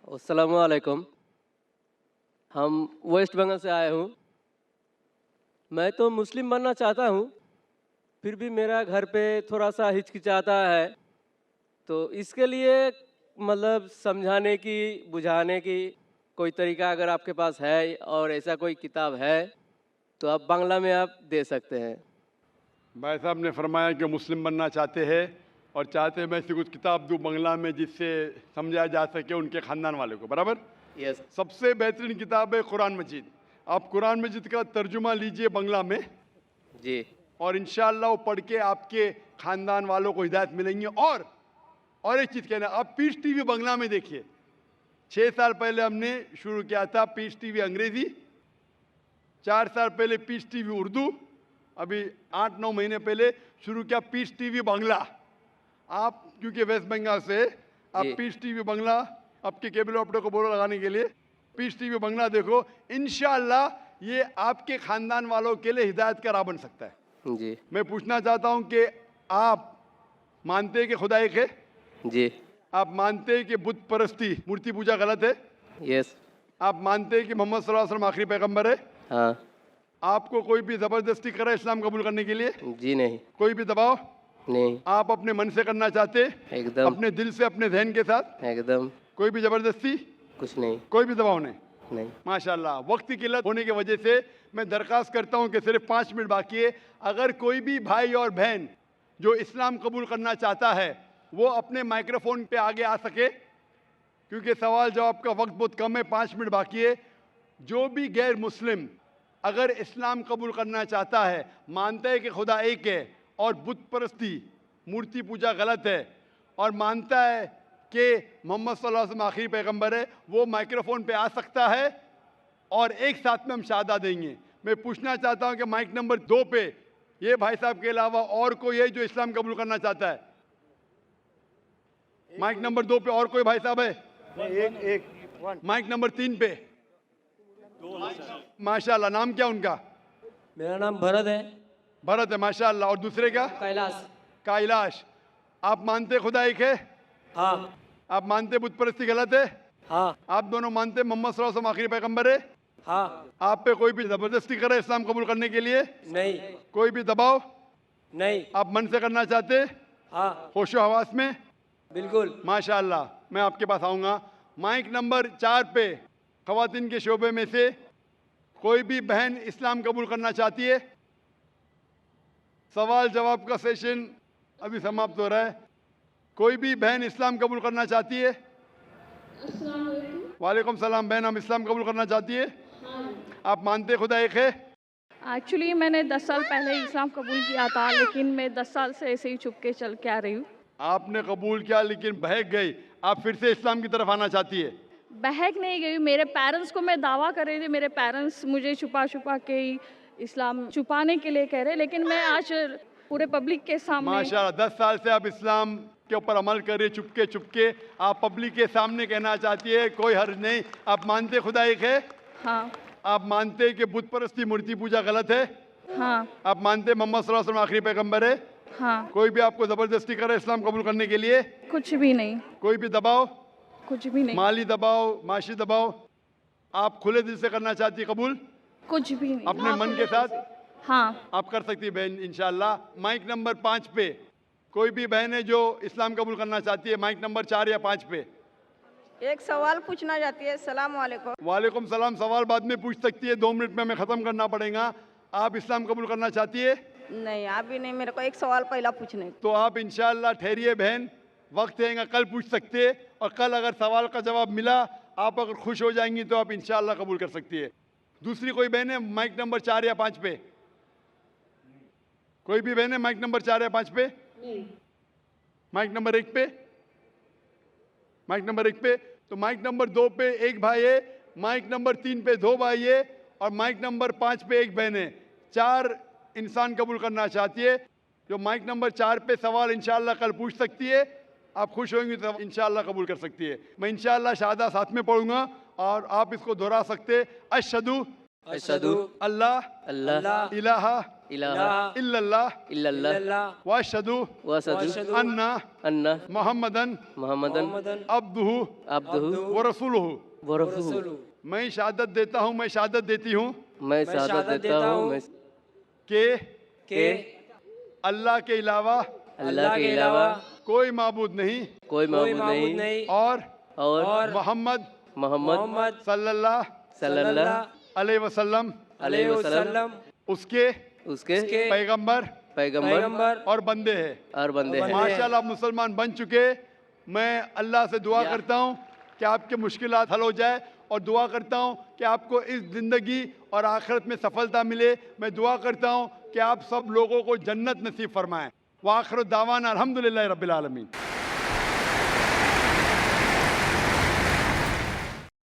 अस्सलामुअलैकुम। हम वेस्ट बंगाल से आए हूँ। मैं तो मुस्लिम बनना चाहता हूँ, फिर भी मेरा घर पे थोड़ा-सा हिचकिचाता है। तो इसके लिए मतलब समझाने की, बुझाने की कोई तरीका अगर आपके पास है और ऐसा कोई किताब है, तो आप बांग्ला में आप दे सकते हैं। भाई साहब ने फरमाया कि मुस्लिम बनना चाहते हैं और चाहते हैं मैं ऐसी कुछ किताब दूँ बंगला में जिससे समझाया जा सके उनके ख़ानदान वाले को, बराबर। यस। सबसे बेहतरीन किताब है कुरान मजीद। आप कुरान मजीद का तर्जुमा लीजिए बंगला में जी। और इंशाअल्लाह वो पढ़ के आपके ख़ानदान वालों को हिदायत मिलेंगी। और एक चीज़ कहना, आप पीस टीवी बंगला में देखिए। 6 साल पहले हमने शुरू किया था पीस टीवी अंग्रेज़ी, 4 साल पहले पीस टीवी उर्दू, अभी 8-9 महीने पहले शुरू किया पीस टीवी बांग्ला। आप क्योंकि वेस्ट बंगाल से, आप जी। पीस टीवी बांग्ला आपके केबल ऑपरेटर को बोलो लगाने के लिए, पीस टीवी बांग्ला देखो। इंशाअल्लाह ये आपके ख़ानदान वालों के लिए हिदायत का राह बन सकता है। जी। मैं पूछना चाहता हूँ कि आप मानते हैं कि खुदा एक है? जी। आप मानते हैं कि बुत परस्ती, मूर्ति पूजा गलत है? यस। आप मानते हैं कि मोहम्मद सल्लल्लाहु अलैहि वसल्लम आखिरी पैगंबर है? हाँ। आपको कोई भी ज़बरदस्ती करे इस्लाम कबूल करने के लिए? जी नहीं। कोई भी दबाव? नहीं। आप अपने मन से करना चाहते? एकदम। अपने दिल से, अपने ज़हन के साथ? एकदम। कोई भी ज़बरदस्ती? कुछ नहीं। कोई भी दबाव नहीं? नहीं। माशाल्लाह। वक्त की किल्लत होने की वजह से मैं दरख्वास्त करता हूं कि सिर्फ 5 मिनट बाकी है। अगर कोई भी भाई और बहन जो इस्लाम कबूल करना चाहता है वो अपने माइक्रोफोन पे आगे आ सके, क्योंकि सवाल जवाब का वक्त बहुत कम है, 5 मिनट बाकी है। जो भी गैर मुस्लिम अगर इस्लाम कबूल करना चाहता है, मानता है कि खुदा एक है और बुत परस्ती, मूर्ति पूजा गलत है, और मानता है कि मोहम्मद सल्लल्लाहु अलैहि वसल्लम आखिरी पैगंबर है, वो माइक्रोफोन पे आ सकता है और एक साथ में हम शहादा देंगे। मैं पूछना चाहता हूं कि माइक नंबर 2 पे ये भाई साहब के अलावा और कोई है जो इस्लाम कबूल करना चाहता है? माइक नंबर 2 पे और कोई भाई साहब है? माइक नंबर 3 पे। माशाल्लाह। नाम क्या उनका? मेरा नाम भरत है। भरत है, माशाल्लाह। और दूसरे का? कैलाश। कैलाश। आप मानते खुदा एक है? हाँ। आप मानते बुत परस्ती गलत है? हाँ। आप दोनों मानते मोहम्मद सल्लल्लाहु अलैहि वसल्लम आखिरी पैगंबर है? हाँ। आप पे कोई भी जबरदस्ती करे इस्लाम कबूल करने के लिए? नहीं। कोई भी दबाव? नहीं। आप मन से करना चाहते? हाँ। होशो हवास में? बिल्कुल। माशाल्लाह। मैं आपके पास आऊँगा। माइक नंबर 4 पे ख़वातीन के शोबे में से कोई भी बहन इस्लाम कबूल करना चाहती है? सवाल जवाब का सेशन अभी समाप्त हो रहा है। कोई भी बहन इस्लाम कबूल करना चाहती है? वालेकुम सलाम। बहन, हम इस्लाम कबूल करना चाहती है? आप मानते खुदा एक है? एक्चुअली मैंने 10 साल पहले इस्लाम कबूल किया था, लेकिन मैं 10 साल से ऐसे ही छुप के चल के आ रही हूँ। आपने कबूल किया लेकिन बहक गई, आप फिर से इस्लाम की तरफ आना चाहती है? बहक नहीं गई, मेरे पेरेंट्स को मैं दावा कर रही थी, मेरे पेरेंट्स मुझे छुपा छुपा के ही इस्लाम छुपाने के लिए कह रहे, लेकिन मैं आज पूरे पब्लिक के सामने। माशाल्लाह। 10 साल से आप इस्लाम के ऊपर अमल कर रहे, चुपके चुपके आप पब्लिक के सामने कहना चाहती है, कोई हर्ज नहीं। आप मानते खुदा एक है? हाँ। आप मानते कि बुत परस्ती, मूर्ति पूजा गलत है? हाँ। आप मानते मोहम्मद सल्लल्लाहु अलैहि वसल्लम आखिरी पैगंबर है? हाँ। कोई भी आपको जबरदस्ती करे इस्लाम कबूल करने के लिए? कुछ भी नहीं। कोई भी दबाव? कुछ भी नहीं। माली दबाव, माशी दबाव? आप खुले दिल से करना चाहती है कबूल? कुछ भी नहीं। अपने मन के साथ? हाँ। आप कर सकती है बहन इंशाल्लाह। माइक नंबर 5 पे कोई भी बहन है जो इस्लाम कबूल करना चाहती है? माइक नंबर 4 या 5 पे। एक सवाल पूछना चाहती है। सलाम वालेकुम। वालेकुम सलाम। सवाल बाद में पूछ सकती है, 2 मिनट में हमें ख़त्म करना पड़ेगा। आप इस्लाम कबूल करना चाहती है? नहीं, अभी नहीं, मेरे को एक सवाल पहला पूछने। तो आप इंशाल्लाह ठहरिए बहन, वक्त है, कल पूछ सकते हैं, और कल अगर सवाल का जवाब मिला, आप अगर खुश हो जाएंगी तो आप इंशाल्लाह कबूल कर सकती है। दूसरी कोई बहन है माइक नंबर 4 या 5 पे? कोई भी बहन है माइक नंबर 4 या 5 पे? माइक नंबर 1 पे? माइक नंबर 1 पे? तो माइक नंबर 2 पे एक भाई है, माइक नंबर 3 पे 2 भाई है, और माइक नंबर 5 पे एक बहन है। 4 इंसान कबूल करना चाहती है। जो माइक नंबर 4 पे सवाल इंशाल्लाह कल पूछ सकती है, आप खुश होंगे तो इंशाल्लाह कबूल कर सकती है। मैं इंशाल्लाह शहादा साथ में पढ़ूंगा और आप इसको दोहरा सकते। अशहदु अशहदु अल्लाह अल्लाह इलाहा इलाहा इल्लल्लाह इल्लल्लाह व अशहदु वअशहदु अन्ना अन्ना मोहम्मदन मुहम्मदन अब्दुहु अब्दुहु व रसूलुहु। व रसूलुहु। मैं शहादत देता हूँ, मैं शहादत देती हूँ मैं शहादत देता हूँ मैं कि अल्लाह के अलावा अल्लाह के अलावा कोई माबूद नहीं कोई माबूद नहीं और मोहम्मद सल्लल्लाहु अलैहि वसल्लम वसल्लम उसके उसके पैगंबर और बंदे हैं। माशाल्लाह मुसलमान बन चुके। मैं अल्लाह से दुआ करता हूँ कि आपके मुश्किलात हल हो जाए और दुआ करता हूँ कि आपको इस ज़िंदगी और आखिरत में सफलता मिले। मैं दुआ करता हूँ कि आप सब लोगों को जन्नत नसीब फरमाएं। व आखिर दावाना अल्हम्दुलिल्लाहि रब्बिल आलमीन।